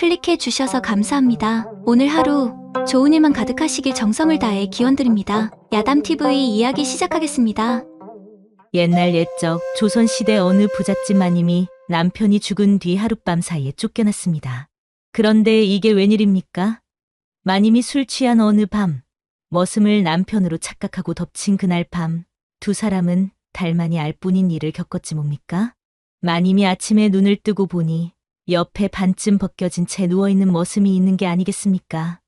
클릭해 주셔서 감사합니다. 오늘 하루 좋은 일만 가득하시길 정성을 다해 기원드립니다. 야담TV 이야기 시작하겠습니다. 옛날 옛적 조선시대 어느 부잣집 마님이 남편이 죽은 뒤 하룻밤 사이에 쫓겨났습니다. 그런데 이게 웬일입니까? 마님이 술 취한 어느 밤, 머슴을 남편으로 착각하고 덮친 그날 밤, 두 사람은 달만이 알 뿐인 일을 겪었지 뭡니까? 마님이 아침에 눈을 뜨고 보니 옆에 반쯤 벗겨진 채 누워있는 머슴이 있는 게 아니겠습니까?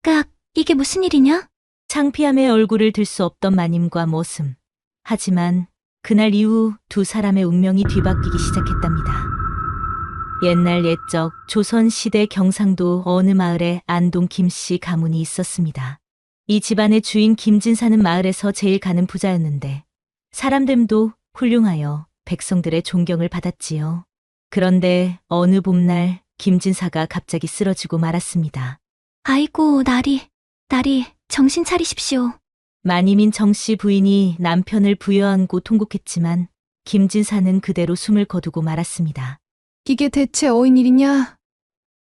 깍, 이게 무슨 일이냐? 창피함에 얼굴을 들 수 없던 마님과 머슴. 하지만 그날 이후 두 사람의 운명이 뒤바뀌기 시작했답니다. 옛날 옛적 조선시대 경상도 어느 마을에 안동 김씨 가문이 있었습니다. 이 집안의 주인 김진사는 마을에서 제일 가는 부자였는데 사람됨도 훌륭하여 백성들의 존경을 받았지요. 그런데 어느 봄날 김진사가 갑자기 쓰러지고 말았습니다. 아이고, 나리, 정신 차리십시오. 마님인 정씨 부인이 남편을 부여안고 통곡했지만 김진사는 그대로 숨을 거두고 말았습니다. 이게 대체 어인 일이냐?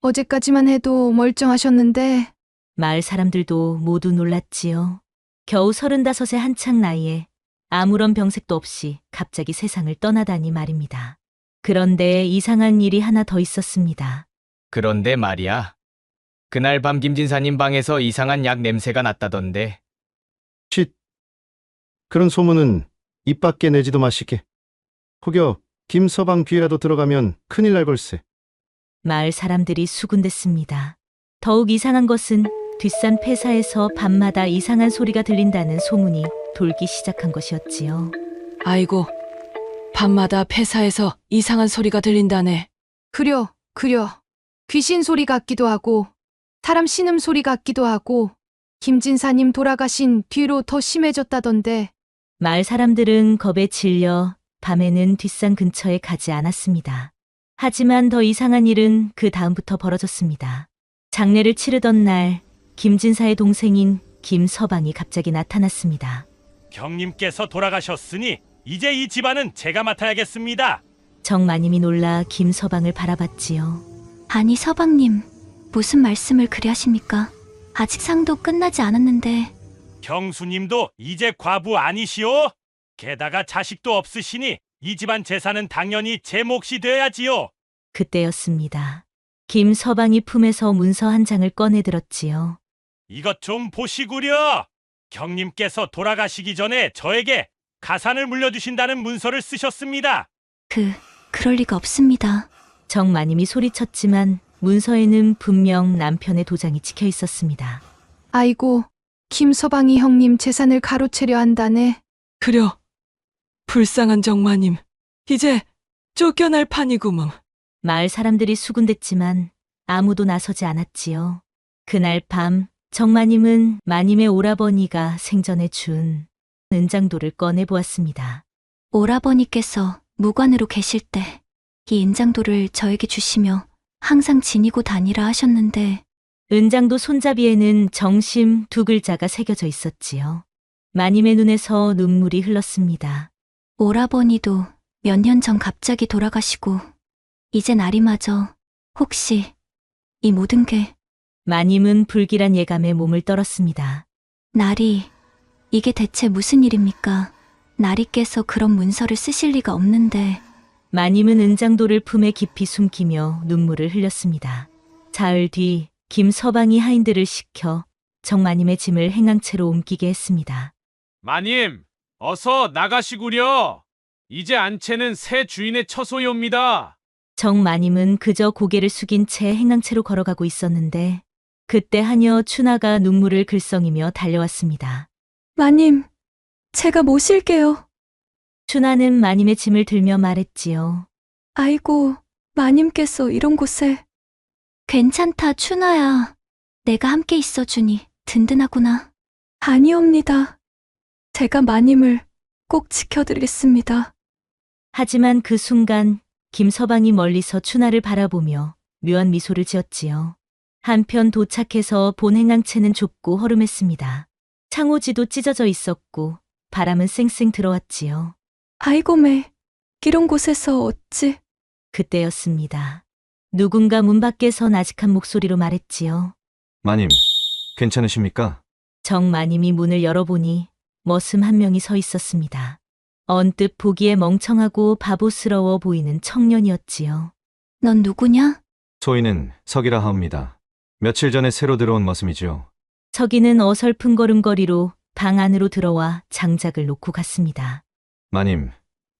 어제까지만 해도 멀쩡하셨는데. 마을 사람들도 모두 놀랐지요. 겨우 35의 한창 나이에 아무런 병색도 없이 갑자기 세상을 떠나다니 말입니다. 그런데 이상한 일이 하나 더 있었습니다. 그런데 말이야. 그날 밤 김진사님 방에서 이상한 약 냄새가 났다던데. 쉿. 그런 소문은 입 밖에 내지도 마시게. 혹여 김서방 귀에라도 들어가면 큰일 날 걸세. 마을 사람들이 수군댔습니다. 더욱 이상한 것은 뒷산 폐사에서 밤마다 이상한 소리가 들린다는 소문이 돌기 시작한 것이었지요. 아이고, 밤마다 폐사에서 이상한 소리가 들린다네. 그려. 귀신 소리 같기도 하고, 사람 신음 소리 같기도 하고, 김진사님 돌아가신 뒤로 더 심해졌다던데. 마을 사람들은 겁에 질려 밤에는 뒷산 근처에 가지 않았습니다. 하지만 더 이상한 일은 그 다음부터 벌어졌습니다. 장례를 치르던 날 김진사의 동생인 김서방이 갑자기 나타났습니다. 형님께서 돌아가셨으니 이제 이 집안은 제가 맡아야겠습니다. 정마님이 놀라 김서방을 바라봤지요. 아니, 서방님, 무슨 말씀을 그리 하십니까? 아직 상도 끝나지 않았는데. 형수님도 이제 과부 아니시오? 게다가 자식도 없으시니 이 집안 재산은 당연히 제 몫이 돼야지요. 그때였습니다. 김서방이 품에서 문서 한 장을 꺼내들었지요. 이것 좀 보시구려. 형님께서 돌아가시기 전에 저에게 가산을 물려주신다는 문서를 쓰셨습니다. 그럴 리가 없습니다. 정마님이 소리쳤지만 문서에는 분명 남편의 도장이 찍혀 있었습니다. 아이고, 김서방이 형님 재산을 가로채려 한다네. 그려. 불쌍한 정마님. 이제 쫓겨날 판이구먼. 마을 사람들이 수군댔지만 아무도 나서지 않았지요. 그날 밤 정마님은 마님의 오라버니가 생전에 준 은장도를 꺼내보았습니다. 오라버니께서 무관으로 계실 때 이 인장도를 저에게 주시며 항상 지니고 다니라 하셨는데. 은장도 손잡이에는 정심 두 글자가 새겨져 있었지요. 마님의 눈에서 눈물이 흘렀습니다. 오라버니도 몇 년 전 갑자기 돌아가시고 이제 나리마저 혹시 이 모든 게. 마님은 불길한 예감에 몸을 떨었습니다. 나리, 이게 대체 무슨 일입니까? 나리께서 그런 문서를 쓰실 리가 없는데. 마님은 은장도를 품에 깊이 숨기며 눈물을 흘렸습니다. 사흘 뒤 김서방이 하인들을 시켜 정마님의 짐을 행항채로 옮기게 했습니다. 마님, 어서 나가시구려. 이제 안채는 새 주인의 처소이옵니다. 정마님은 그저 고개를 숙인 채 행항채로 걸어가고 있었는데 그때 하녀 춘하가 눈물을 글썽이며 달려왔습니다. 마님, 제가 모실게요. 춘하는 마님의 짐을 들며 말했지요. 아이고, 마님께서 이런 곳에. 괜찮다, 춘하야. 내가 함께 있어주니 든든하구나. 아니옵니다. 제가 마님을 꼭 지켜드리겠습니다. 하지만 그 순간 김서방이 멀리서 춘하를 바라보며 묘한 미소를 지었지요. 한편 도착해서 본 행항채는 좁고 허름했습니다. 창호지도 찢어져 있었고 바람은 쌩쌩 들어왔지요. 아이고 매, 이런 곳에서 어찌. 그때였습니다. 누군가 문 밖에서 나직한 목소리로 말했지요. 마님, 괜찮으십니까? 정마님이 문을 열어보니 머슴 한 명이 서 있었습니다. 언뜻 보기에 멍청하고 바보스러워 보이는 청년이었지요. 넌 누구냐? 소인은 석이라 하옵니다. 며칠 전에 새로 들어온 머슴이지요. 서기는 어설픈 걸음걸이로 방 안으로 들어와 장작을 놓고 갔습니다. 마님,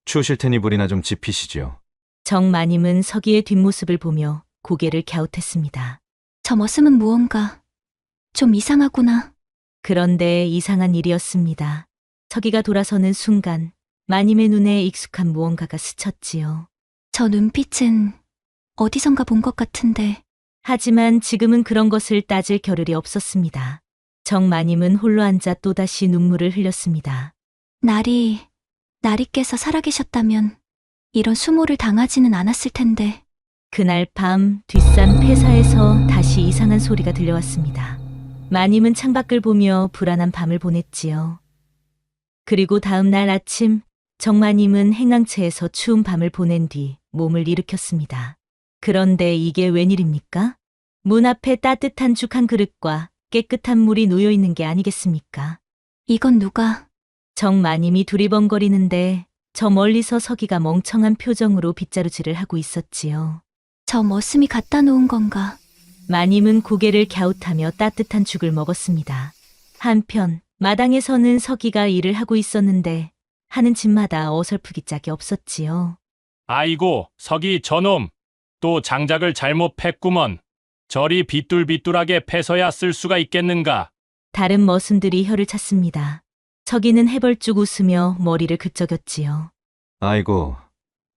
추우실 테니 물이나 좀 지피시지요. 정마님은 서기의 뒷모습을 보며 고개를 갸웃했습니다. 저 머슴은 무언가 좀 이상하구나. 그런데 이상한 일이었습니다. 서기가 돌아서는 순간 마님의 눈에 익숙한 무언가가 스쳤지요. 저 눈빛은 어디선가 본 것 같은데. 하지만 지금은 그런 것을 따질 겨를이 없었습니다. 정마님은 홀로 앉아 또다시 눈물을 흘렸습니다. 나리께서 살아계셨다면 이런 수모를 당하지는 않았을 텐데. 그날 밤 뒷산 폐사에서 다시 이상한 소리가 들려왔습니다. 마님은 창밖을 보며 불안한 밤을 보냈지요. 그리고 다음 날 아침 정마님은 행랑채에서 추운 밤을 보낸 뒤 몸을 일으켰습니다. 그런데 이게 웬일입니까? 문 앞에 따뜻한 죽 한 그릇과 깨끗한 물이 놓여 있는 게 아니겠습니까? 이건 누가? 정마님이 두리번거리는데 저 멀리서 서기가 멍청한 표정으로 빗자루질을 하고 있었지요. 저 머슴이 갖다 놓은 건가? 마님은 고개를 갸웃하며 따뜻한 죽을 먹었습니다. 한편 마당에서는 서기가 일을 하고 있었는데 하는 짓마다 어설프기 짝이 없었지요. 아이고, 석이 저놈. 또 장작을 잘못 팼구먼. 저리 비뚤비뚤하게 패서야 쓸 수가 있겠는가. 다른 머슴들이 혀를 찼습니다. 서기는 해벌쭉 웃으며 머리를 긁적였지요. 아이고,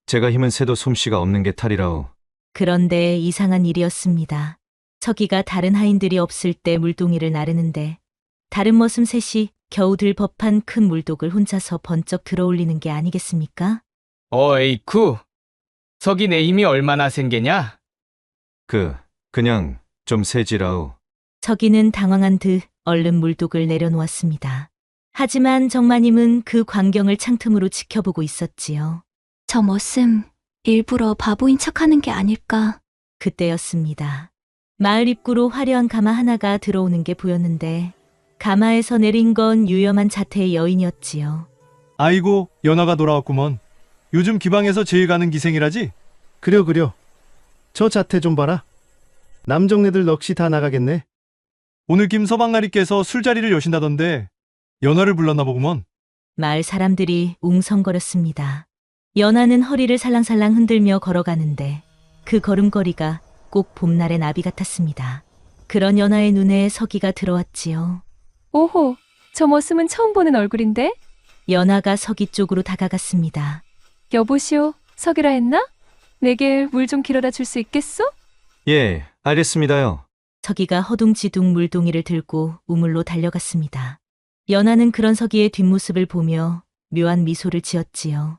제가 힘은 세도 솜씨가 없는 게 탈이라오. 그런데 이상한 일이었습니다. 서기가 다른 하인들이 없을 때 물동이를 나르는데 다른 머슴 셋이 겨우 들 법한 큰 물독을 혼자서 번쩍 들어올리는 게 아니겠습니까? 에이쿠. 석이 내 힘이 얼마나 센게냐? 그냥 좀 세지라오. 서기는 당황한 듯 얼른 물독을 내려놓았습니다. 하지만 정마님은 그 광경을 창틈으로 지켜보고 있었지요. 저 머슴 일부러 바보인 척하는 게 아닐까? 그때였습니다. 마을 입구로 화려한 가마 하나가 들어오는 게 보였는데 가마에서 내린 건 유염한 자태의 여인이었지요. 아이고, 연화가 돌아왔구먼. 요즘 기방에서 제일 가는 기생이라지? 그려. 저 자태 좀 봐라. 남정네들 넋이 다 나가겠네. 오늘 김서방나리께서 술자리를 여신다던데 연화를 불렀나 보구먼. 마을 사람들이 웅성거렸습니다. 연하는 허리를 살랑살랑 흔들며 걸어가는데 그 걸음걸이가 꼭 봄날의 나비 같았습니다. 그런 연하의 눈에 서기가 들어왔지요. 오호, 저 머슴은 처음 보는 얼굴인데? 연하가 서기 쪽으로 다가갔습니다. 여보시오, 석이라 했나? 내게 물 좀 길어다 줄 수 있겠소? 예, 알겠습니다요. 서기가 허둥지둥 물동이를 들고 우물로 달려갔습니다. 연하는 그런 서기의 뒷모습을 보며 묘한 미소를 지었지요.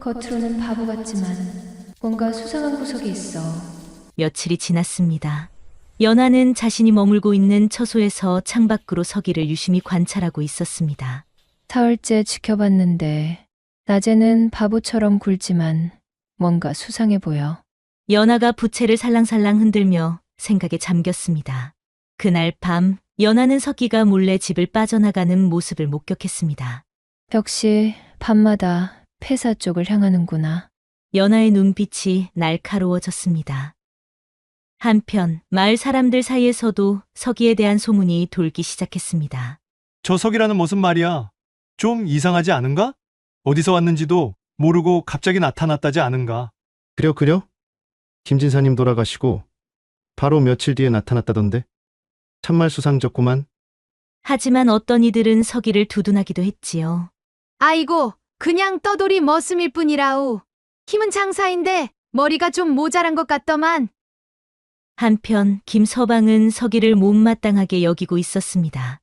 겉으로는 바보 같지만 뭔가 수상한 구석이 있어. 며칠이 지났습니다. 연하는 자신이 머물고 있는 처소에서 창밖으로 서기를 유심히 관찰하고 있었습니다. 사흘째 지켜봤는데 낮에는 바보처럼 굴지만 뭔가 수상해 보여. 연하가 부채를 살랑살랑 흔들며 생각에 잠겼습니다. 그날 밤 연하는 서기가 몰래 집을 빠져나가는 모습을 목격했습니다. 역시 밤마다 폐사 쪽을 향하는구나. 연하의 눈빛이 날카로워졌습니다. 한편 마을 사람들 사이에서도 서기에 대한 소문이 돌기 시작했습니다. 저 석이라는 머슴 말이야. 좀 이상하지 않은가? 어디서 왔는지도 모르고 갑자기 나타났다지 않은가? 그려. 김진사님 돌아가시고 바로 며칠 뒤에 나타났다던데. 참말 수상졌구만. 하지만 어떤 이들은 서기를 두둔하기도 했지요. 아이고, 그냥 떠돌이 머슴일 뿐이라오. 힘은 장사인데 머리가 좀 모자란 것 같더만. 한편 김서방은 서기를 못마땅하게 여기고 있었습니다.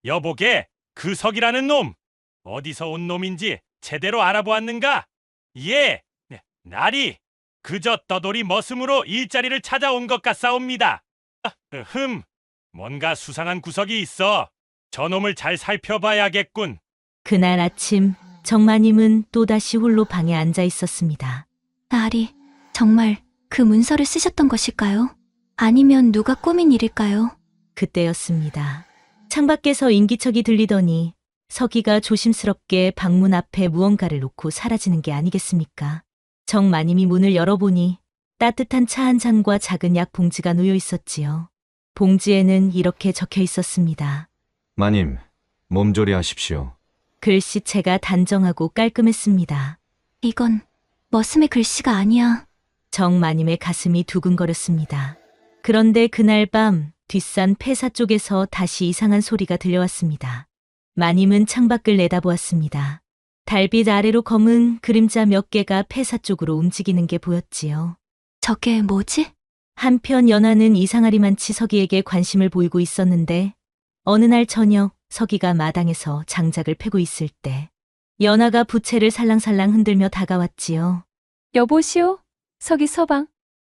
여보게, 그 석이라는 놈. 어디서 온 놈인지 제대로 알아보았는가? 예, 나리. 그저 떠돌이 머슴으로 일자리를 찾아온 것 같사옵니다. 뭔가 수상한 구석이 있어. 저놈을 잘 살펴봐야겠군. 그날 아침 정마님은 또다시 홀로 방에 앉아 있었습니다. 나리, 정말 그 문서를 쓰셨던 것일까요? 아니면 누가 꾸민 일일까요? 그때였습니다. 창밖에서 인기척이 들리더니 서기가 조심스럽게 방문 앞에 무언가를 놓고 사라지는 게 아니겠습니까? 정마님이 문을 열어보니 따뜻한 차 한 잔과 작은 약 봉지가 놓여 있었지요. 봉지에는 이렇게 적혀 있었습니다. 마님, 몸조리 하십시오. 글씨체가 단정하고 깔끔했습니다. 이건 머슴의 글씨가 아니야. 정마님의 가슴이 두근거렸습니다. 그런데 그날 밤 뒷산 폐사 쪽에서 다시 이상한 소리가 들려왔습니다. 마님은 창밖을 내다보았습니다. 달빛 아래로 검은 그림자 몇 개가 폐사 쪽으로 움직이는 게 보였지요. 저게 뭐지? 한편 연하는 이상하리만치 서기에게 관심을 보이고 있었는데 어느 날 저녁 서기가 마당에서 장작을 패고 있을 때 연하가 부채를 살랑살랑 흔들며 다가왔지요. 여보시오, 서기 서방.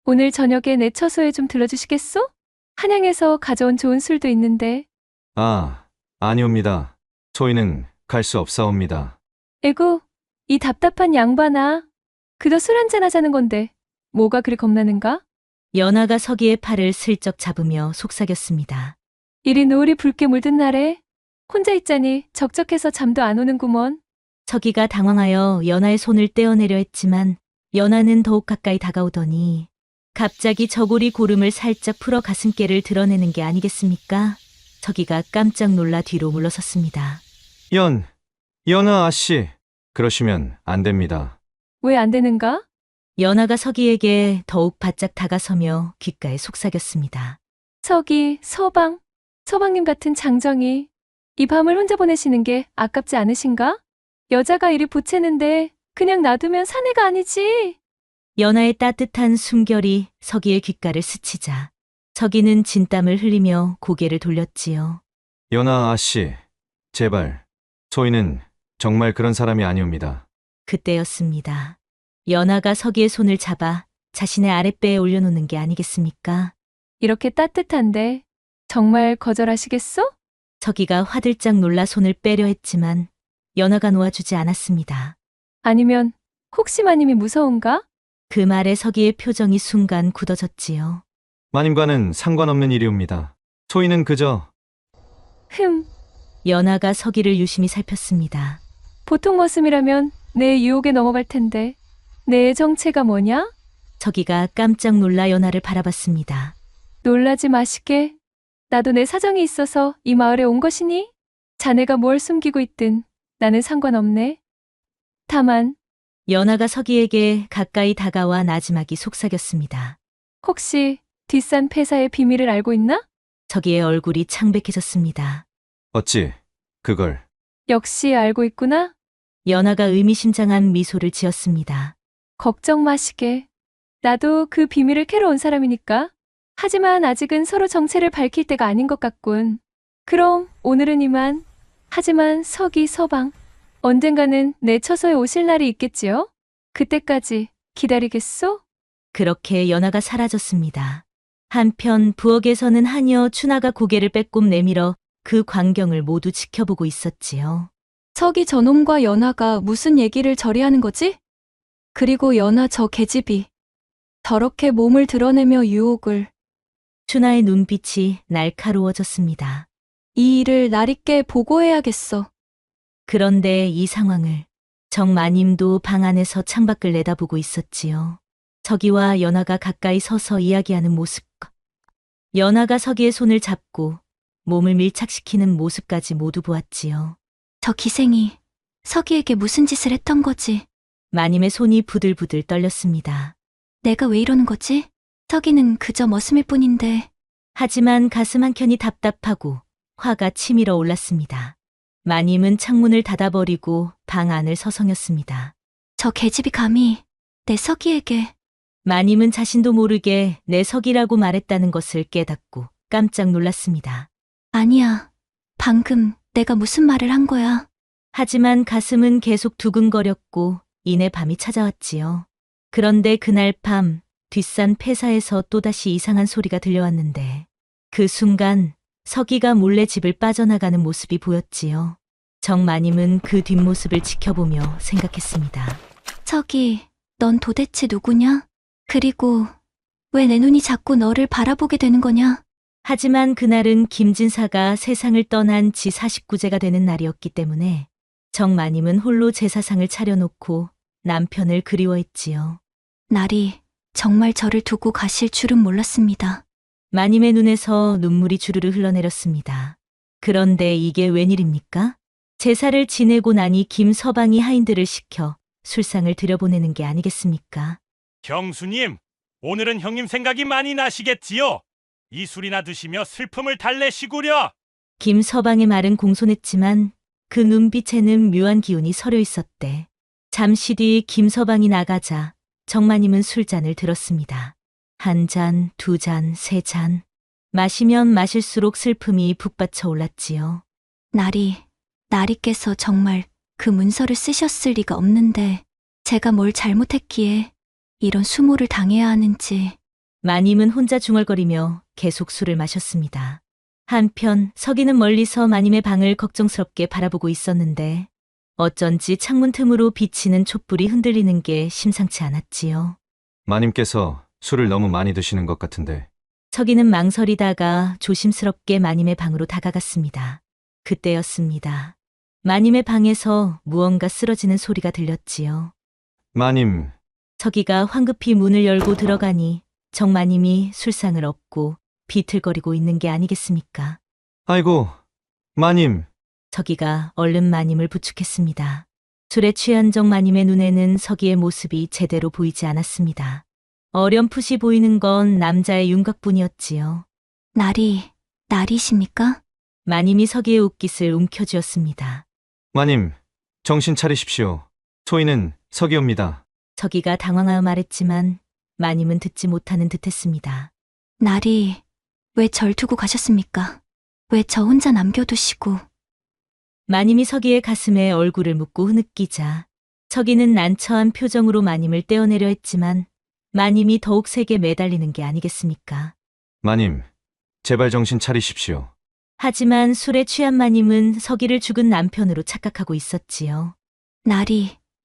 오늘 저녁에 내 처소에 좀 들러주시겠소? 한양에서 가져온 좋은 술도 있는데. 아, 아니옵니다. 저희는 갈 수 없사옵니다. 에구, 이 답답한 양반아. 그저 술 한잔 하자는 건데 뭐가 그리 겁나는가? 연하가 서기의 팔을 슬쩍 잡으며 속삭였습니다. 이리 노을이 붉게 물든 날에 혼자 있자니 적적해서 잠도 안 오는구먼. 서기가 당황하여 연하의 손을 떼어내려 했지만 연하는 더욱 가까이 다가오더니 갑자기 저고리 고름을 살짝 풀어 가슴께를 드러내는 게 아니겠습니까? 서기가 깜짝 놀라 뒤로 물러섰습니다. 연하 아씨, 그러시면 안 됩니다. 왜 안 되는가? 연하가 서기에게 더욱 바짝 다가서며 귓가에 속삭였습니다. 서기, 서방님 같은 장정이 이 밤을 혼자 보내시는 게 아깝지 않으신가? 여자가 이리 보채는데 그냥 놔두면 사내가 아니지. 연하의 따뜻한 숨결이 서기의 귓가를 스치자 서기는 진땀을 흘리며 고개를 돌렸지요. 연하 아씨, 제발. 저희는 정말 그런 사람이 아니옵니다. 그때였습니다. 연하가 서기의 손을 잡아 자신의 아랫배에 올려놓는 게 아니겠습니까? 이렇게 따뜻한데 정말 거절하시겠소? 서기가 화들짝 놀라 손을 빼려 했지만 연하가 놓아주지 않았습니다. 아니면 혹시 마님이 무서운가? 그 말에 서기의 표정이 순간 굳어졌지요. 마님과는 상관없는 일이옵니다. 저희는 그저 연하가 서기를 유심히 살폈습니다. 보통 머슴이라면 내 유혹에 넘어갈 텐데 내 정체가 뭐냐? 서기가 깜짝 놀라 연하를 바라봤습니다. 놀라지 마시게. 나도 내 사정이 있어서 이 마을에 온 것이니 자네가 뭘 숨기고 있든 나는 상관없네. 다만 연하가 서기에게 가까이 다가와 나지막이 속삭였습니다. 혹시 뒷산 폐사의 비밀을 알고 있나? 서기의 얼굴이 창백해졌습니다. 어찌 그걸. 역시 알고 있구나. 연하가 의미심장한 미소를 지었습니다. 걱정 마시게. 나도 그 비밀을 캐러 온 사람이니까. 하지만 아직은 서로 정체를 밝힐 때가 아닌 것 같군. 그럼 오늘은 이만. 하지만 서기 서방, 언젠가는 내 처소에 오실 날이 있겠지요? 그때까지 기다리겠소? 그렇게 연하가 사라졌습니다. 한편 부엌에서는 하녀 춘하가 고개를 빼꼼 내밀어 그 광경을 모두 지켜보고 있었지요. 서기 저놈과 연하가 무슨 얘기를 저리 하는 거지? 그리고 연하 저 계집이 더럽게 몸을 드러내며 유혹을. 춘하의 눈빛이 날카로워졌습니다. 이 일을 날있게 보고해야겠어. 그런데 이 상황을 정마님도 방 안에서 창밖을 내다보고 있었지요. 서기와 연하가 가까이 서서 이야기하는 모습과 연하가 서기의 손을 잡고 몸을 밀착시키는 모습까지 모두 보았지요. 저 기생이 서기에게 무슨 짓을 했던 거지? 마님의 손이 부들부들 떨렸습니다. 내가 왜 이러는 거지? 서기는 그저 머슴일 뿐인데. 하지만 가슴 한켠이 답답하고 화가 치밀어 올랐습니다. 마님은 창문을 닫아버리고 방 안을 서성였습니다. 저 계집이 감히 내 서기에게. 마님은 자신도 모르게 내 서기라고 말했다는 것을 깨닫고 깜짝 놀랐습니다. 아니야. 방금 내가 무슨 말을 한 거야. 하지만 가슴은 계속 두근거렸고 이내 밤이 찾아왔지요. 그런데 그날 밤 뒷산 폐사에서 또다시 이상한 소리가 들려왔는데 그 순간 서기가 몰래 집을 빠져나가는 모습이 보였지요. 정마님은 그 뒷모습을 지켜보며 생각했습니다. 서기, 넌 도대체 누구냐? 그리고 왜 내 눈이 자꾸 너를 바라보게 되는 거냐? 하지만 그날은 김진사가 세상을 떠난 지 49제가 되는 날이었기 때문에 정마님은 홀로 제사상을 차려놓고 남편을 그리워했지요. 날이 정말 저를 두고 가실 줄은 몰랐습니다. 마님의 눈에서 눈물이 주르르 흘러내렸습니다. 그런데 이게 웬일입니까? 제사를 지내고 나니 김서방이 하인들을 시켜 술상을 들여보내는 게 아니겠습니까? 경수님, 오늘은 형님 생각이 많이 나시겠지요? 이 술이나 드시며 슬픔을 달래시구려. 김서방의 말은 공손했지만 그 눈빛에는 묘한 기운이 서려 있었대. 잠시 뒤 김서방이 나가자 정마님은 술잔을 들었습니다. 한 잔, 두 잔, 세 잔. 마시면 마실수록 슬픔이 북받쳐 올랐지요. 나리께서 정말 그 문서를 쓰셨을 리가 없는데 제가 뭘 잘못했기에 이런 수모를 당해야 하는지. 마님은 혼자 중얼거리며 계속 술을 마셨습니다. 한편 서기는 멀리서 마님의 방을 걱정스럽게 바라보고 있었는데 어쩐지 창문 틈으로 비치는 촛불이 흔들리는 게 심상치 않았지요. 마님께서 술을 너무 많이 드시는 것 같은데. 서기는 망설이다가 조심스럽게 마님의 방으로 다가갔습니다. 그때였습니다. 마님의 방에서 무언가 쓰러지는 소리가 들렸지요. 마님, 서기가 황급히 문을 열고 들어가니 정마님이 술상을 엎고 비틀거리고 있는 게 아니겠습니까? 아이고, 마님. 서기가 얼른 마님을 부축했습니다. 술에 취한 정마님의 눈에는 서기의 모습이 제대로 보이지 않았습니다. 어렴풋이 보이는 건 남자의 윤곽뿐이었지요. 날이십니까? 마님이 서기의 옷깃을 움켜쥐었습니다. 마님, 정신 차리십시오. 소인은 서기옵니다. 서기가 당황하여 말했지만 마님은 듣지 못하는 듯했습니다. 왜 절 두고 가셨습니까? 왜 저 혼자 남겨두시고. 마님이 서기의 가슴에 얼굴을 묻고 흐느끼자 서기는 난처한 표정으로 마님을 떼어내려 했지만 마님이 더욱 세게 매달리는 게 아니겠습니까? 마님, 제발 정신 차리십시오. 하지만 술에 취한 마님은 서기를 죽은 남편으로 착각하고 있었지요.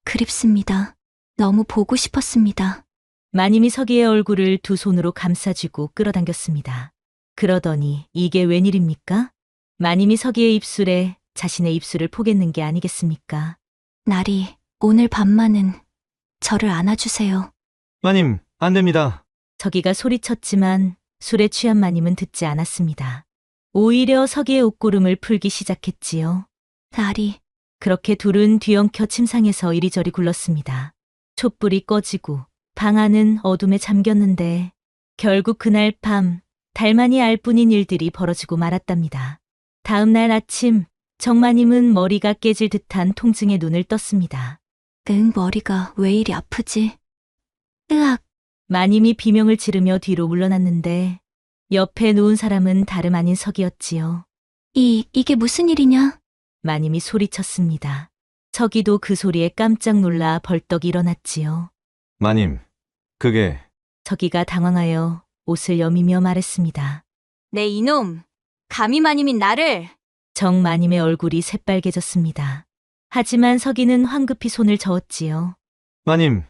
그립습니다. 너무 보고 싶었습니다. 마님이 서기의 얼굴을 두 손으로 감싸쥐고 끌어당겼습니다. 그러더니 이게 웬일입니까? 마님이 서기의 입술에 자신의 입술을 포겠는 게 아니겠습니까? 오늘 밤만은 저를 안아주세요. 마님, 안 됩니다. 서기가 소리쳤지만 술에 취한 마님은 듣지 않았습니다. 오히려 서기의 옷고름을 풀기 시작했지요. 그렇게 둘은 뒤엉켜 침상에서 이리저리 굴렀습니다. 촛불이 꺼지고 방 안은 어둠에 잠겼는데 결국 그날 밤 달만이 알 뿐인 일들이 벌어지고 말았답니다. 다음 날 아침 정마님은 머리가 깨질 듯한 통증에 눈을 떴습니다. 머리가 왜 이리 아프지? 으악! 마님이 비명을 지르며 뒤로 물러났는데 옆에 누운 사람은 다름 아닌 서기였지요. 이게 무슨 일이냐? 마님이 소리쳤습니다. 서기도 그 소리에 깜짝 놀라 벌떡 일어났지요. 마님, 그게... 서기가 당황하여 옷을 여미며 말했습니다. 내 이놈! 감히 마님인 나를! 정마님의 얼굴이 새빨개졌습니다. 하지만 서기는 황급히 손을 저었지요. 마님,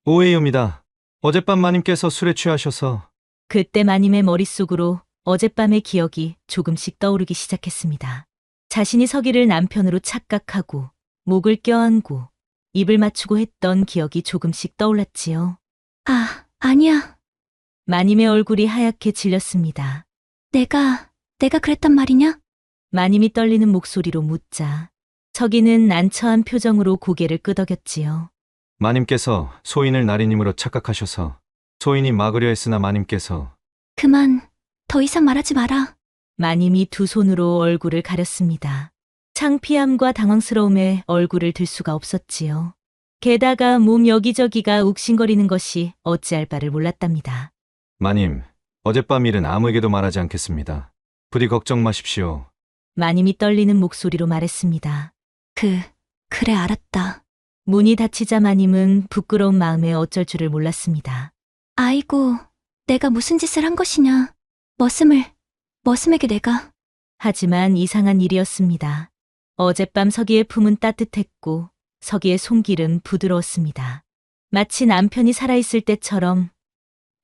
오해이옵니다. 어젯밤 마님께서 술에 취하셔서... 그때 마님의 머릿속으로 어젯밤의 기억이 조금씩 떠오르기 시작했습니다. 자신이 서기를 남편으로 착각하고 목을 껴안고 입을 맞추고 했던 기억이 조금씩 떠올랐지요. 아니야. 마님의 얼굴이 하얗게 질렸습니다. 내가 그랬단 말이냐? 마님이 떨리는 목소리로 묻자 서기는 난처한 표정으로 고개를 끄덕였지요. 마님께서 소인을 나리님으로 착각하셔서 소인이 막으려 했으나 마님께서... 그만, 더 이상 말하지 마라. 마님이 두 손으로 얼굴을 가렸습니다. 창피함과 당황스러움에 얼굴을 들 수가 없었지요. 게다가 몸 여기저기가 욱신거리는 것이 어찌할 바를 몰랐답니다. 마님, 어젯밤 일은 아무에게도 말하지 않겠습니다. 부디 걱정 마십시오. 마님이 떨리는 목소리로 말했습니다. 그래 알았다. 문이 닫히자 마님은 부끄러운 마음에 어쩔 줄을 몰랐습니다. 아이고, 내가 무슨 짓을 한 것이냐. 머슴에게 내가. 하지만 이상한 일이었습니다. 어젯밤 서기의 품은 따뜻했고 서기의 손길은 부드러웠습니다. 마치 남편이 살아있을 때처럼.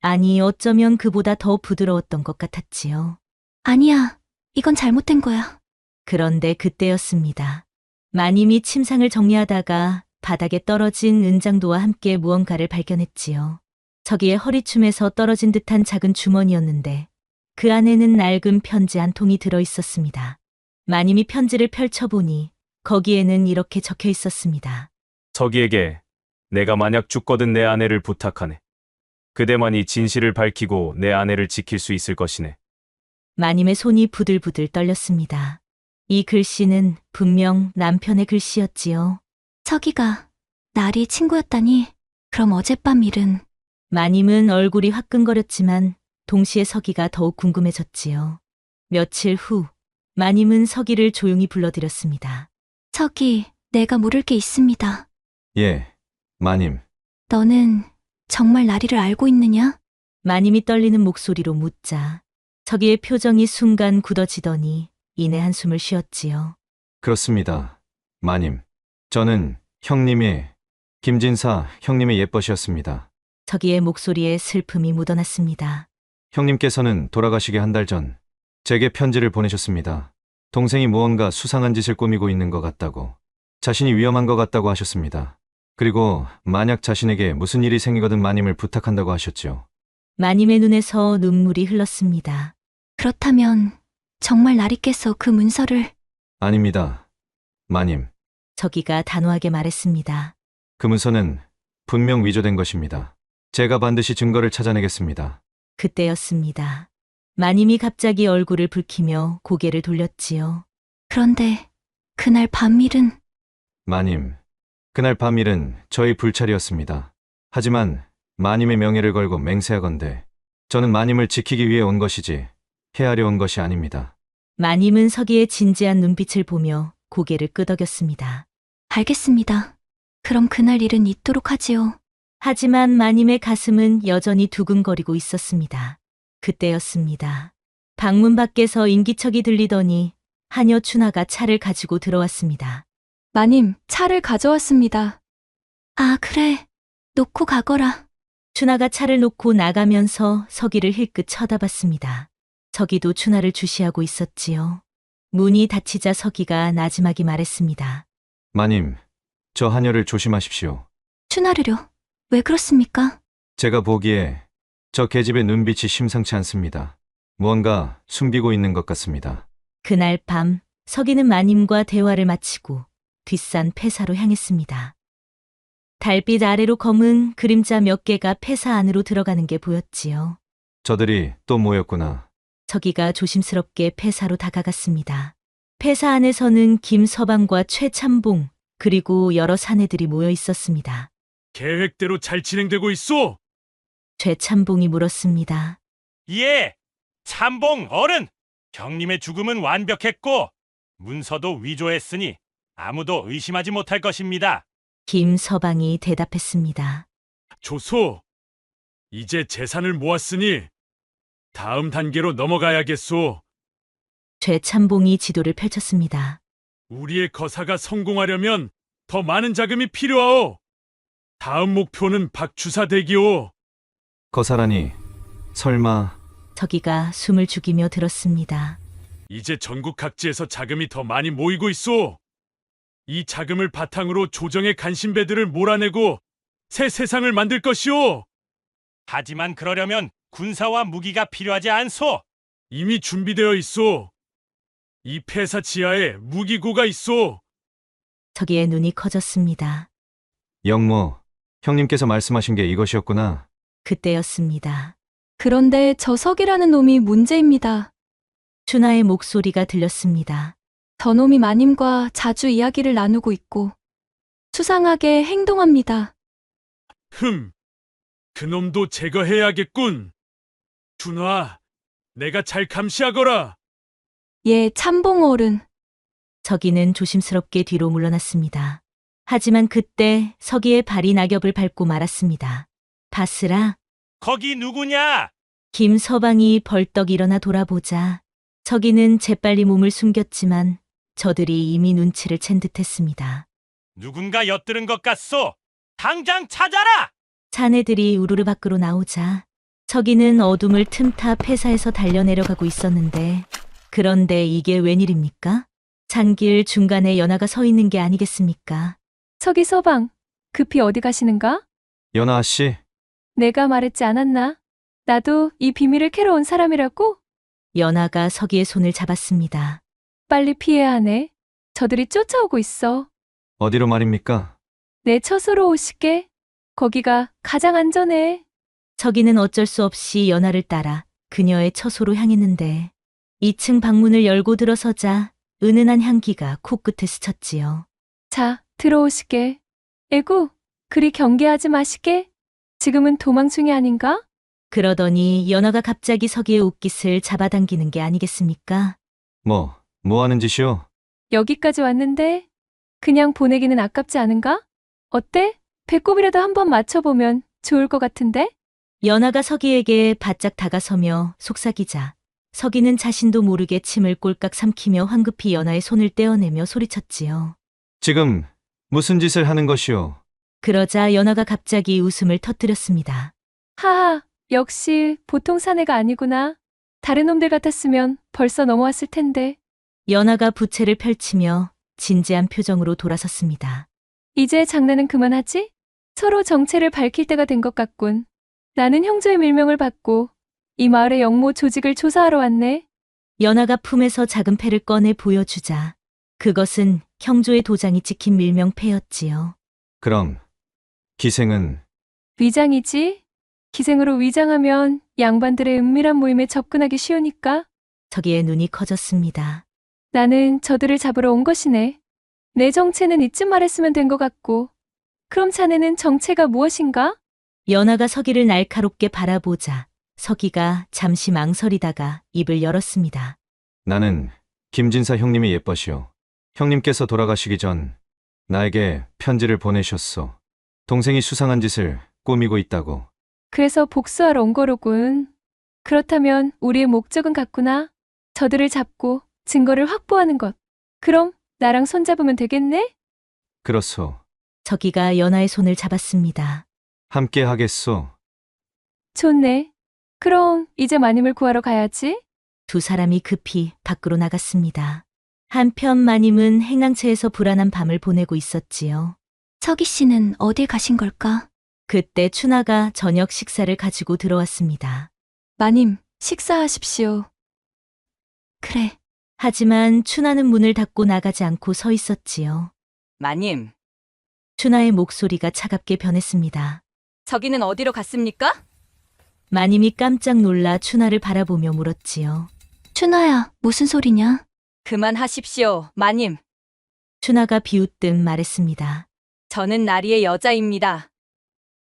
아니, 어쩌면 그보다 더 부드러웠던 것 같았지요. 아니야. 이건 잘못된 거야. 그런데 그때였습니다. 마님이 침상을 정리하다가 바닥에 떨어진 은장도와 함께 무언가를 발견했지요. 저기에 허리춤에서 떨어진 듯한 작은 주머니였는데 그 안에는 낡은 편지 한 통이 들어 있었습니다. 마님이 편지를 펼쳐보니 거기에는 이렇게 적혀 있었습니다. 서기에게 내가 만약 죽거든 내 아내를 부탁하네. 그대만이 진실을 밝히고 내 아내를 지킬 수 있을 것이네. 마님의 손이 부들부들 떨렸습니다. 이 글씨는 분명 남편의 글씨였지요. 서기가 나리 친구였다니. 그럼 어젯밤 일은? 마님은 얼굴이 화끈거렸지만 동시에 서기가 더욱 궁금해졌지요. 며칠 후 마님은 서기를 조용히 불러들였습니다. 서기, 내가 물을 게 있습니다. 예, 마님. 너는 정말 나리를 알고 있느냐? 마님이 떨리는 목소리로 묻자 서기의 표정이 순간 굳어지더니 이내 한숨을 쉬었지요. 그렇습니다. 마님. 저는 형님의, 김진사 형님의 예벗이었습니다. 서기의 목소리에 슬픔이 묻어났습니다. 형님께서는 돌아가시기 한 달 전 제게 편지를 보내셨습니다. 동생이 무언가 수상한 짓을 꾸미고 있는 것 같다고, 자신이 위험한 것 같다고 하셨습니다. 그리고 만약 자신에게 무슨 일이 생기거든 마님을 부탁한다고 하셨지요. 마님의 눈에서 눈물이 흘렀습니다. 그렇다면 정말 나리께서 그 문서를... 아닙니다. 마님. 서기가 단호하게 말했습니다. 그 문서는 분명 위조된 것입니다. 제가 반드시 증거를 찾아내겠습니다. 그때였습니다. 마님이 갑자기 얼굴을 붉히며 고개를 돌렸지요. 그런데 그날 밤일은... 마님. 그날 밤일은 저희 불찰이었습니다. 하지만 마님의 명예를 걸고 맹세하건대 저는 마님을 지키기 위해 온 것이지 해하려 온 것이 아닙니다. 마님은 서기의 진지한 눈빛을 보며 고개를 끄덕였습니다. 알겠습니다. 그럼 그날 일은 잊도록 하지요. 하지만 마님의 가슴은 여전히 두근거리고 있었습니다. 그때였습니다. 방문 밖에서 인기척이 들리더니 하녀 춘하가 차를 가지고 들어왔습니다. 마님, 차를 가져왔습니다. 아, 그래. 놓고 가거라. 춘하가 차를 놓고 나가면서 서기를 힐끗 쳐다봤습니다. 서기도 춘하를 주시하고 있었지요. 문이 닫히자 서기가 나지막이 말했습니다. 마님, 저 하녀를 조심하십시오. 춘하르려. 왜 그렇습니까? 제가 보기에 저 계집의 눈빛이 심상치 않습니다. 무언가 숨기고 있는 것 같습니다. 그날 밤 서기는 마님과 대화를 마치고 뒷산 폐사로 향했습니다. 달빛 아래로 검은 그림자 몇 개가 폐사 안으로 들어가는 게 보였지요. 저들이 또 모였구나. 서기가 조심스럽게 폐사로 다가갔습니다. 폐사 안에서는 김서방과 최참봉 그리고 여러 사내들이 모여 있었습니다. 계획대로 잘 진행되고 있소? 최참봉이 물었습니다. 예, 참봉 어른! 형님의 죽음은 완벽했고 문서도 위조했으니 아무도 의심하지 못할 것입니다. 김서방이 대답했습니다. 조소, 이제 재산을 모았으니 다음 단계로 넘어가야겠소. 최참봉이 지도를 펼쳤습니다. 우리의 거사가 성공하려면 더 많은 자금이 필요하오. 다음 목표는 박주사 대기오. 거사라니, 설마... 서기가 숨을 죽이며 들었습니다. 이제 전국 각지에서 자금이 더 많이 모이고 있소. 이 자금을 바탕으로 조정의 간신배들을 몰아내고 새 세상을 만들 것이오. 하지만 그러려면 군사와 무기가 필요하지 않소. 이미 준비되어 있소. 이 폐사 지하에 무기고가 있소. 서기의 눈이 커졌습니다. 영모, 형님께서 말씀하신 게 이것이었구나. 그때였습니다. 그런데 저 석이라는 놈이 문제입니다. 춘하의 목소리가 들렸습니다. 저놈이 마님과 자주 이야기를 나누고 있고 수상하게 행동합니다. 그놈도 제거해야겠군. 준아, 내가 잘 감시하거라. 예, 참봉 어른. 서기는 조심스럽게 뒤로 물러났습니다. 하지만 그때 서기의 발이 낙엽을 밟고 말았습니다. 바스라. 거기 누구냐? 김서방이 벌떡 일어나 돌아보자 서기는 재빨리 몸을 숨겼지만 저들이 이미 눈치를 챈 듯했습니다. 누군가 엿들은 것 같소. 당장 찾아라! 사내들이 우르르 밖으로 나오자 서기는 어둠을 틈타 폐사에서 달려내려가고 있었는데, 그런데 이게 웬일입니까? 잔길 중간에 연하가 서 있는 게 아니겠습니까? 서기 서방, 급히 어디 가시는가? 연아 씨, 내가 말했지 않았나? 나도 이 비밀을 캐러 온 사람이라고? 연하가 서기의 손을 잡았습니다. 빨리 피해야 하네. 저들이 쫓아오고 있어. 어디로 말입니까? 내 처소로 오시게. 거기가 가장 안전해. 서기는 어쩔 수 없이 연하를 따라 그녀의 처소로 향했는데 2층 방문을 열고 들어서자 은은한 향기가 코끝에 스쳤지요. 자, 들어오시게. 에구, 그리 경계하지 마시게. 지금은 도망 중이 아닌가? 그러더니 연하가 갑자기 서기의 옷깃을 잡아당기는 게 아니겠습니까? 뭐 하는 짓이오? 여기까지 왔는데 그냥 보내기는 아깝지 않은가? 어때? 배꼽이라도 한번 맞춰보면 좋을 것 같은데? 연하가 서기에게 바짝 다가서며 속삭이자 서기는 자신도 모르게 침을 꼴깍 삼키며 황급히 연하의 손을 떼어내며 소리쳤지요. 지금 무슨 짓을 하는 것이오? 그러자 연하가 갑자기 웃음을 터뜨렸습니다. 하하, 역시 보통 사내가 아니구나. 다른 놈들 같았으면 벌써 넘어왔을 텐데. 연하가 부채를 펼치며 진지한 표정으로 돌아섰습니다. 이제 장난은 그만하지? 서로 정체를 밝힐 때가 된 것 같군. 나는 형조의 밀명을 받고 이 마을의 영모 조직을 조사하러 왔네. 연하가 품에서 작은 패를 꺼내 보여주자 그것은 형조의 도장이 찍힌 밀명패였지요. 그럼 기생은 위장이지? 기생으로 위장하면 양반들의 은밀한 모임에 접근하기 쉬우니까. 서기의 눈이 커졌습니다. 나는 저들을 잡으러 온 것이네. 내 정체는 이쯤 말했으면 된 것 같고. 그럼 자네는 정체가 무엇인가? 연하가 서기를 날카롭게 바라보자 서기가 잠시 망설이다가 입을 열었습니다. 나는 김진사 형님이 예뻐시오. 형님께서 돌아가시기 전 나에게 편지를 보내셨소. 동생이 수상한 짓을 꾸미고 있다고. 그래서 복수하러 온 거로군. 그렇다면 우리의 목적은 같구나. 저들을 잡고 증거를 확보하는 것. 그럼 나랑 손잡으면 되겠네? 그렇소. 서기가 연하의 손을 잡았습니다. 함께 하겠소. 좋네. 그럼 이제 마님을 구하러 가야지. 두 사람이 급히 밖으로 나갔습니다. 한편 마님은 행랑채에서 불안한 밤을 보내고 있었지요. 서기 씨는 어딜 가신 걸까? 그때 춘하가 저녁 식사를 가지고 들어왔습니다. 마님, 식사하십시오. 그래. 하지만 춘하는 문을 닫고 나가지 않고 서 있었지요. 마님, 춘하의 목소리가 차갑게 변했습니다. 저기는 어디로 갔습니까? 마님이 깜짝 놀라 춘하를 바라보며 물었지요. 춘하야, 무슨 소리냐? 그만하십시오, 마님. 춘하가 비웃듯 말했습니다. 저는 나리의 여자입니다.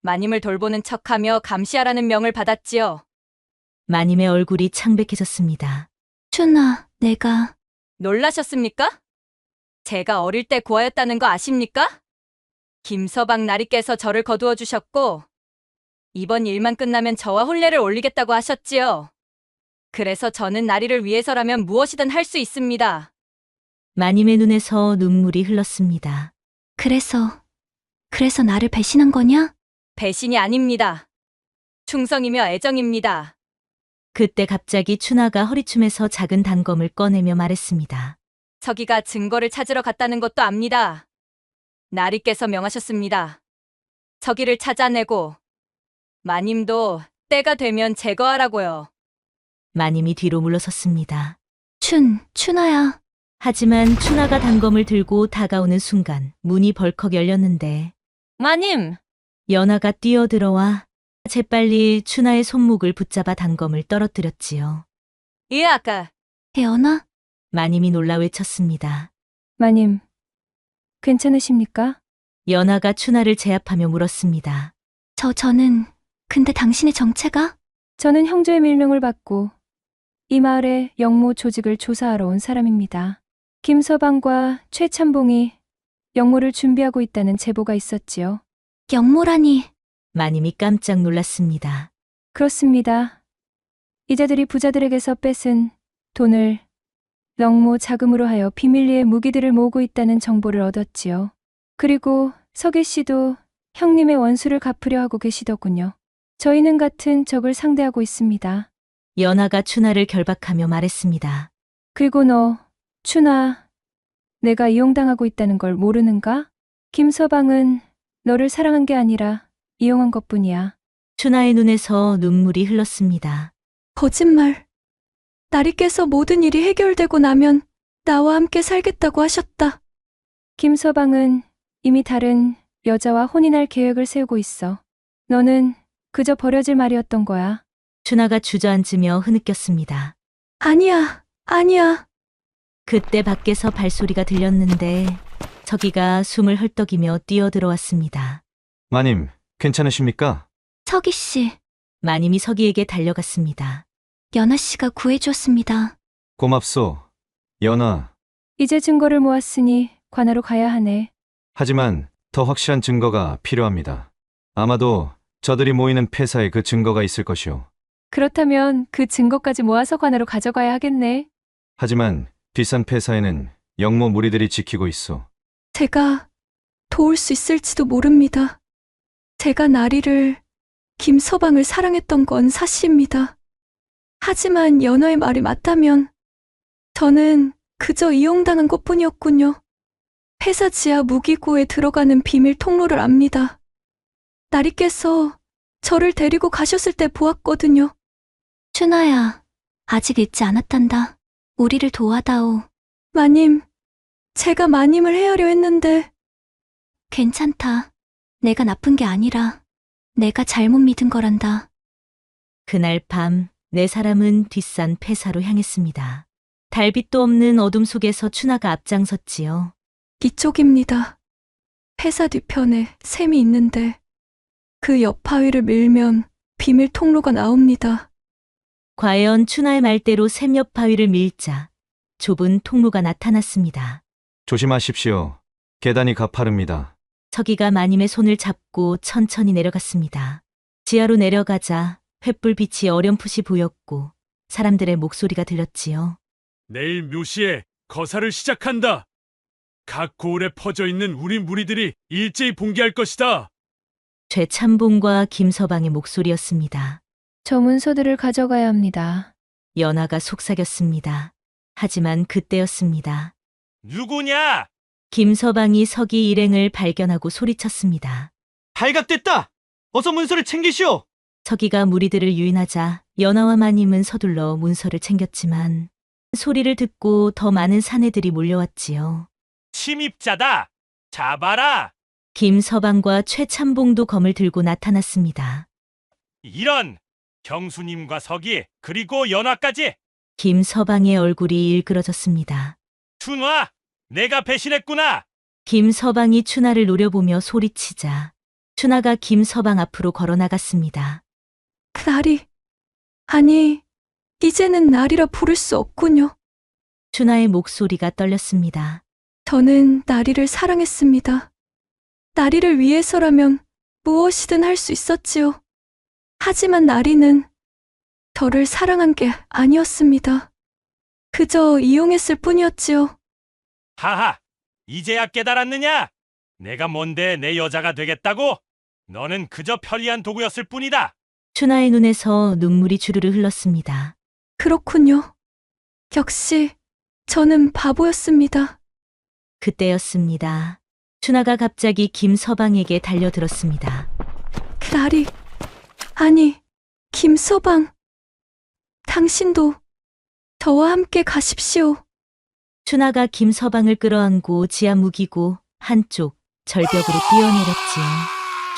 마님을 돌보는 척하며 감시하라는 명을 받았지요. 마님의 얼굴이 창백해졌습니다. 춘하, 내가... 놀라셨습니까? 제가 어릴 때 고아였다는 거 아십니까? 김서방 나리께서 저를 거두어 주셨고 이번 일만 끝나면 저와 혼례를 올리겠다고 하셨지요. 그래서 저는 나리를 위해서라면 무엇이든 할 수 있습니다. 마님의 눈에서 눈물이 흘렀습니다. 그래서 나를 배신한 거냐? 배신이 아닙니다. 충성이며 애정입니다. 그때 갑자기 춘하가 허리춤에서 작은 단검을 꺼내며 말했습니다. 서기가 증거를 찾으러 갔다는 것도 압니다. 나리께서 명하셨습니다. 서기를 찾아내고 마님도 때가 되면 제거하라고요. 마님이 뒤로 물러섰습니다. 춘하야. 하지만 춘하가 단검을 들고 다가오는 순간 문이 벌컥 열렸는데 마님! 연하가 뛰어들어와 재빨리 춘하의 손목을 붙잡아 단검을 떨어뜨렸지요. 이 아까 연하? 마님이 놀라 외쳤습니다. 마님, 괜찮으십니까? 연하가 춘하를 제압하며 물었습니다. 저는 근데 당신의 정체가? 저는 형조의 밀명을 받고 이 마을의 영모 조직을 조사하러 온 사람입니다. 김서방과 최참봉이 영모를 준비하고 있다는 제보가 있었지요. 영모라니. 마님이 깜짝 놀랐습니다. 그렇습니다. 이자들이 부자들에게서 뺏은 돈을 영모 자금으로 하여 비밀리에 무기들을 모으고 있다는 정보를 얻었지요. 그리고 서기 씨도 형님의 원수를 갚으려 하고 계시더군요. 저희는 같은 적을 상대하고 있습니다. 연하가 춘하를 결박하며 말했습니다. 그리고 너, 춘하, 내가 이용당하고 있다는 걸 모르는가? 김서방은 너를 사랑한 게 아니라 이용한 것뿐이야. 춘하의 눈에서 눈물이 흘렀습니다. 거짓말. 나리께서 모든 일이 해결되고 나면 나와 함께 살겠다고 하셨다. 김서방은 이미 다른 여자와 혼인할 계획을 세우고 있어. 너는 그저 버려질 말이었던 거야. 춘하가 주저앉으며 흐느꼈습니다. 아니야, 아니야. 그때 밖에서 발소리가 들렸는데 서기가 숨을 헐떡이며 뛰어들어왔습니다. 마님, 괜찮으십니까? 서기 씨, 마님이 서기에게 달려갔습니다. 연하 씨가 구해주었습니다. 고맙소. 연아. 이제 증거를 모았으니 관하로 가야 하네. 하지만 더 확실한 증거가 필요합니다. 아마도 저들이 모이는 폐사에 그 증거가 있을 것이오. 그렇다면 그 증거까지 모아서 관하로 가져가야 하겠네. 하지만 비싼 폐사에는 영모 무리들이 지키고 있어. 제가 도울 수 있을지도 모릅니다. 제가 나리를, 김서방을 사랑했던 건 사실입니다. 하지만 연하의 말이 맞다면 저는 그저 이용당한 것뿐이었군요. 폐사 지하 무기고에 들어가는 비밀 통로를 압니다. 나리께서 저를 데리고 가셨을 때 보았거든요. 춘하야, 아직 잊지 않았단다. 우리를 도와다오. 마님, 제가 마님을 헤아려 했는데. 괜찮다. 내가 나쁜 게 아니라 내가 잘못 믿은 거란다. 그날 밤 네 사람은 뒷산 폐사로 향했습니다. 달빛도 없는 어둠 속에서 춘하가 앞장섰지요. 이쪽입니다. 폐사 뒤편에 샘이 있는데 그 옆바위를 밀면 비밀 통로가 나옵니다. 과연 춘하의 말대로 샘 옆 바위를 밀자 좁은 통로가 나타났습니다. 조심하십시오. 계단이 가파릅니다. 서기가 마님의 손을 잡고 천천히 내려갔습니다. 지하로 내려가자 횃불빛이 어렴풋이 보였고 사람들의 목소리가 들렸지요. 내일 묘시에 거사를 시작한다. 각 고을에 퍼져 있는 우리 무리들이 일제히 봉기할 것이다. 최참봉과 김서방의 목소리였습니다. 저 문서들을 가져가야 합니다. 연하가 속삭였습니다. 하지만 그때였습니다. 누구냐? 김서방이 서기 일행을 발견하고 소리쳤습니다. 발각됐다! 어서 문서를 챙기시오! 서기가 무리들을 유인하자 연하와 마님은 서둘러 문서를 챙겼지만 소리를 듣고 더 많은 사내들이 몰려왔지요. 침입자다. 잡아라. 김서방과 최참봉도 검을 들고 나타났습니다. 이런 경수님과 서기 그리고 연화까지. 김서방의 얼굴이 일그러졌습니다. 춘화, 내가 배신했구나. 김서방이 춘하를 노려보며 소리치자 춘하가 김서방 앞으로 걸어나갔습니다. 나리, 아니, 이제는 나리라 부를 수 없군요. 춘하의 목소리가 떨렸습니다. 저는 나리를 사랑했습니다. 나리를 위해서라면 무엇이든 할 수 있었지요. 하지만 나리는 저를 사랑한 게 아니었습니다. 그저 이용했을 뿐이었지요. 하하, 이제야 깨달았느냐? 내가 뭔데 내 여자가 되겠다고? 너는 그저 편리한 도구였을 뿐이다. 춘하의 눈에서 눈물이 주르르 흘렀습니다. 그렇군요. 역시 저는 바보였습니다. 그때였습니다. 춘하가 갑자기 김서방에게 달려들었습니다. 나리, 아니, 김서방. 당신도 저와 함께 가십시오. 춘하가 김서방을 끌어안고 지하 무기고 한쪽 절벽으로 뛰어내렸지요.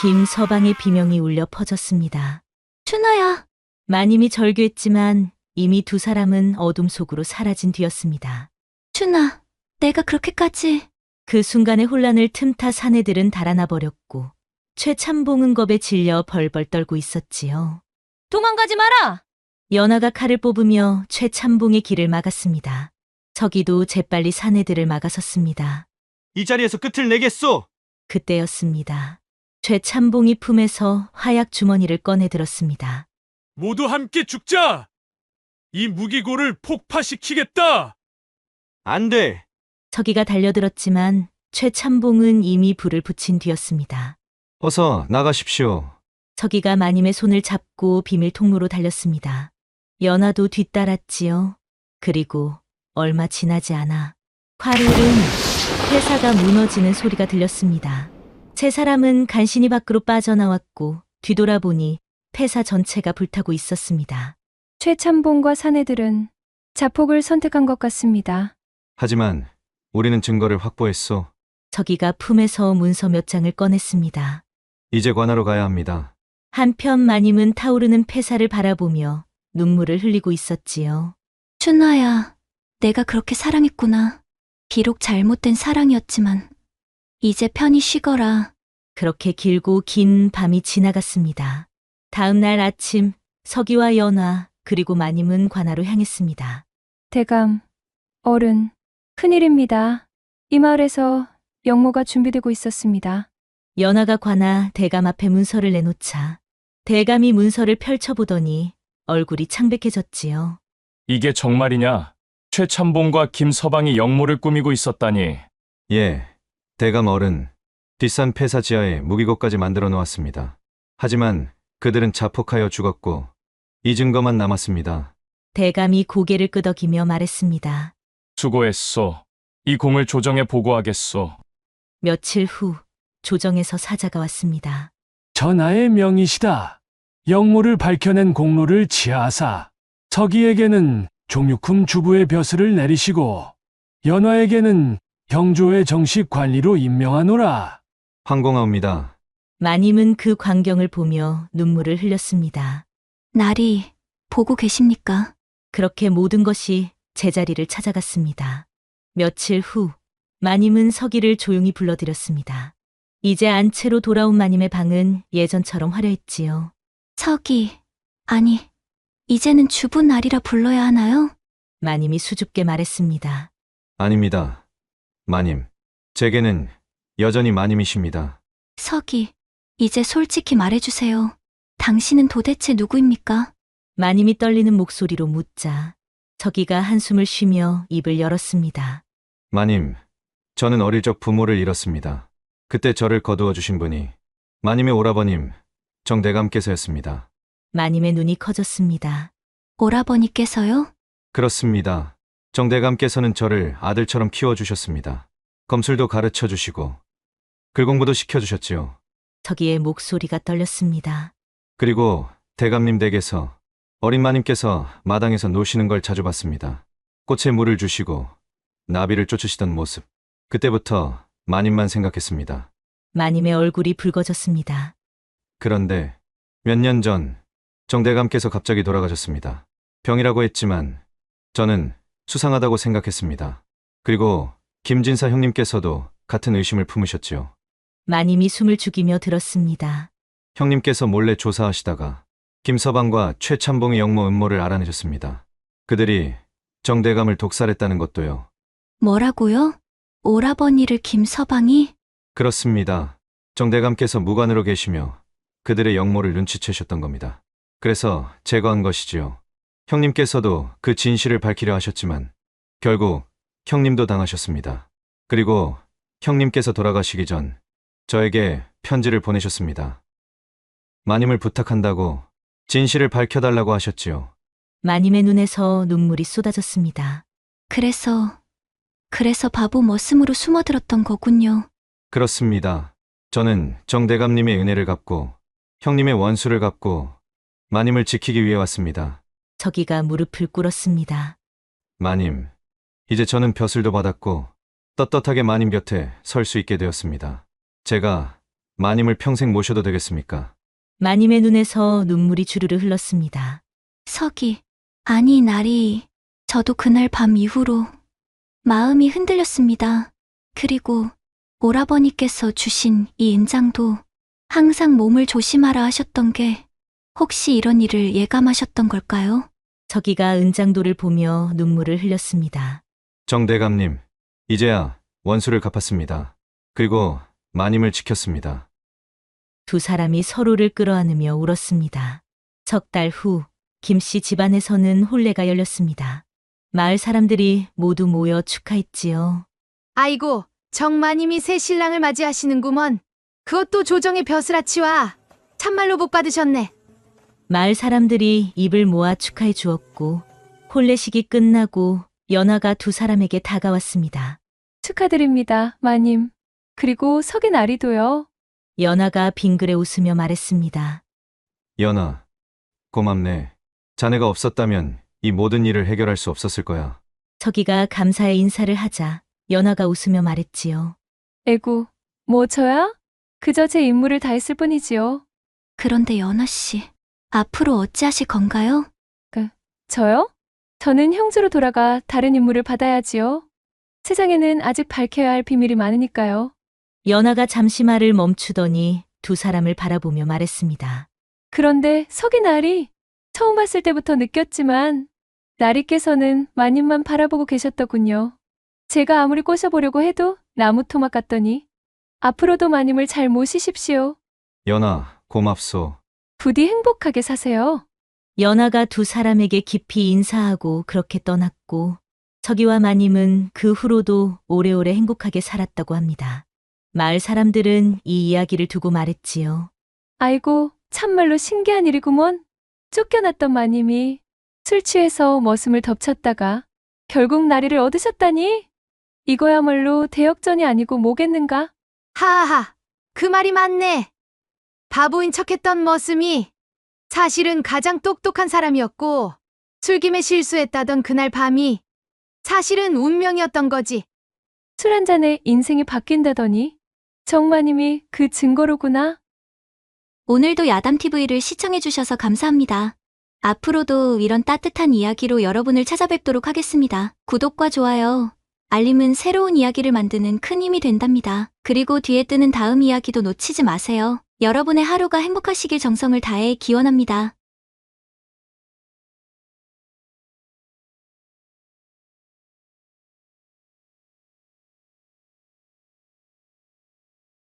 김서방의 비명이 울려 퍼졌습니다. 춘하야. 마님이 절규했지만 이미 두 사람은 어둠 속으로 사라진 뒤였습니다. 춘하, 내가 그렇게까지. 그 순간의 혼란을 틈타 사내들은 달아나 버렸고 최참봉은 겁에 질려 벌벌 떨고 있었지요. 도망가지 마라! 연하가 칼을 뽑으며 최참봉의 길을 막았습니다. 서기도 재빨리 사내들을 막아섰습니다. 이 자리에서 끝을 내겠소! 그때였습니다. 최참봉이 품에서 화약 주머니를 꺼내 들었습니다. 모두 함께 죽자! 이 무기고를 폭파시키겠다! 안 돼! 서기가 달려들었지만 최참봉은 이미 불을 붙인 뒤였습니다. 어서 나가십시오. 서기가 마님의 손을 잡고 비밀 통로로 달렸습니다. 연화도 뒤따랐지요. 그리고 얼마 지나지 않아 화르릉 폐사가 무너지는 소리가 들렸습니다. 세 사람은 간신히 밖으로 빠져나왔고 뒤돌아보니 폐사 전체가 불타고 있었습니다. 최참봉과 사내들은 자폭을 선택한 것 같습니다. 하지만 우리는 증거를 확보했소. 서기가 품에서 문서 몇 장을 꺼냈습니다. 이제 관하로 가야 합니다. 한편 마님은 타오르는 폐사를 바라보며 눈물을 흘리고 있었지요. 춘하야, 내가 그렇게 사랑했구나. 비록 잘못된 사랑이었지만 이제 편히 쉬거라. 그렇게 길고 긴 밤이 지나갔습니다. 다음 날 아침 서기와 연화 그리고 마님은 관하로 향했습니다. 대감, 어른, 큰일입니다. 이 마을에서 영모가 준비되고 있었습니다. 연화가 관하 대감 앞에 문서를 내놓자 대감이 문서를 펼쳐보더니 얼굴이 창백해졌지요. 이게 정말이냐? 최참봉과 김서방이 영모를 꾸미고 있었다니. 예, 대감 어른. 뒷산 폐사 지하에 무기고까지 만들어 놓았습니다. 하지만 그들은 자폭하여 죽었고 이 증거만 남았습니다. 대감이 고개를 끄덕이며 말했습니다. 수고했소. 이 공을 조정에 보고하겠소. 며칠 후 조정에서 사자가 왔습니다. 전하의 명이시다. 영모를 밝혀낸 공로를 치하하사 서기에게는 종육품 주부의 벼슬을 내리시고 연화에게는 경조의 정식 관리로 임명하노라. 황공하옵니다. 마님은 그 광경을 보며 눈물을 흘렸습니다. 나리, 보고 계십니까? 그렇게 모든 것이 제자리를 찾아갔습니다. 며칠 후 마님은 서기를 조용히 불러들였습니다. 이제 안채로 돌아온 마님의 방은 예전처럼 화려했지요. 서기, 아니, 이제는 주부 나리라 불러야 하나요? 마님이 수줍게 말했습니다. 아닙니다. 마님, 제게는 여전히 마님이십니다. 서기, 이제 솔직히 말해주세요. 당신은 도대체 누구입니까? 마님이 떨리는 목소리로 묻자 서기가 한숨을 쉬며 입을 열었습니다. 마님, 저는 어릴 적 부모를 잃었습니다. 그때 저를 거두어 주신 분이 마님의 오라버님 정대감께서였습니다. 마님의 눈이 커졌습니다. 오라버니께서요? 그렇습니다. 정대감께서는 저를 아들처럼 키워주셨습니다. 검술도 가르쳐 주시고 글공부도 시켜주셨지요. 서기의 목소리가 떨렸습니다. 그리고 대감님 댁에서 어린 마님께서 마당에서 노시는 걸 자주 봤습니다. 꽃에 물을 주시고 나비를 쫓으시던 모습. 그때부터 마님만 생각했습니다. 마님의 얼굴이 붉어졌습니다. 그런데 몇 년 전 정대감께서 갑자기 돌아가셨습니다. 병이라고 했지만 저는 수상하다고 생각했습니다. 그리고 김진사 형님께서도 같은 의심을 품으셨지요. 마님이 숨을 죽이며 들었습니다. 형님께서 몰래 조사하시다가 김서방과 최참봉의 영모 음모를 알아내셨습니다. 그들이 정대감을 독살했다는 것도요. 뭐라고요? 오라버니를 김서방이? 그렇습니다. 정대감께서 무관으로 계시며 그들의 영모를 눈치채셨던 겁니다. 그래서 제거한 것이지요. 형님께서도 그 진실을 밝히려 하셨지만 결국 형님도 당하셨습니다. 그리고 형님께서 돌아가시기 전 저에게 편지를 보내셨습니다. 마님을 부탁한다고 진실을 밝혀달라고 하셨지요. 마님의 눈에서 눈물이 쏟아졌습니다. 그래서 바보 머슴으로 숨어들었던 거군요. 그렇습니다. 저는 정대감님의 은혜를 갚고 형님의 원수를 갚고 마님을 지키기 위해 왔습니다. 서기가 무릎을 꿇었습니다. 마님, 이제 저는 벼슬도 받았고 떳떳하게 마님 곁에 설 수 있게 되었습니다. 제가 마님을 평생 모셔도 되겠습니까? 마님의 눈에서 눈물이 주르르 흘렀습니다. 서기, 아니 나리, 저도 그날 밤 이후로 마음이 흔들렸습니다. 그리고 오라버니께서 주신 이 인장도 항상 몸을 조심하라 하셨던 게 혹시 이런 일을 예감하셨던 걸까요? 서기가 은장도를 보며 눈물을 흘렸습니다. 정대감님, 이제야 원수를 갚았습니다. 그리고 마님을 지켰습니다. 두 사람이 서로를 끌어안으며 울었습니다. 석 달 후 김씨 집안에서는 혼례가 열렸습니다. 마을 사람들이 모두 모여 축하했지요. 아이고, 정마님이 새 신랑을 맞이하시는구먼. 그것도 조정의 벼슬아치와 참말로 복 받으셨네. 마을 사람들이 입을 모아 축하해 주었고 혼례식이 끝나고 연화가 두 사람에게 다가왔습니다. 축하드립니다, 마님. 그리고 석이 나리도요. 연화가 빙그레 웃으며 말했습니다. 연아, 고맙네. 자네가 없었다면 이 모든 일을 해결할 수 없었을 거야. 서기가 감사의 인사를 하자 연화가 웃으며 말했지요. 에구, 뭐 저야? 그저 제 임무를 다했을 뿐이지요. 그런데 연아 씨, 앞으로 어찌하실 건가요? 저요? 저는 형주로 돌아가 다른 임무를 받아야지요. 세상에는 아직 밝혀야 할 비밀이 많으니까요. 연화가 잠시 말을 멈추더니 두 사람을 바라보며 말했습니다. 그런데 석이 나리, 처음 봤을 때부터 느꼈지만 나리께서는 마님만 바라보고 계셨더군요. 제가 아무리 꼬셔보려고 해도 나무 토막 같더니 앞으로도 마님을 잘 모시십시오. 연아, 고맙소. 부디 행복하게 사세요. 연화가 두 사람에게 깊이 인사하고 그렇게 떠났고 서기와 마님은 그 후로도 오래오래 행복하게 살았다고 합니다. 마을 사람들은 이 이야기를 두고 말했지요. 아이고, 참말로 신기한 일이구먼. 쫓겨났던 마님이 술 취해서 머슴을 덮쳤다가 결국 나리를 얻으셨다니. 이거야말로 대역전이 아니고 뭐겠는가? 하하, 그 말이 맞네. 바보인 척했던 머슴이 사실은 가장 똑똑한 사람이었고 술김에 실수했다던 그날 밤이 사실은 운명이었던 거지. 술 한 잔에 인생이 바뀐다더니 정마님이 그 증거로구나. 오늘도 야담TV를 시청해주셔서 감사합니다. 앞으로도 이런 따뜻한 이야기로 여러분을 찾아뵙도록 하겠습니다. 구독과 좋아요, 알림은 새로운 이야기를 만드는 큰 힘이 된답니다. 그리고 뒤에 뜨는 다음 이야기도 놓치지 마세요. 여러분의 하루가 행복하시길 정성을 다해 기원합니다.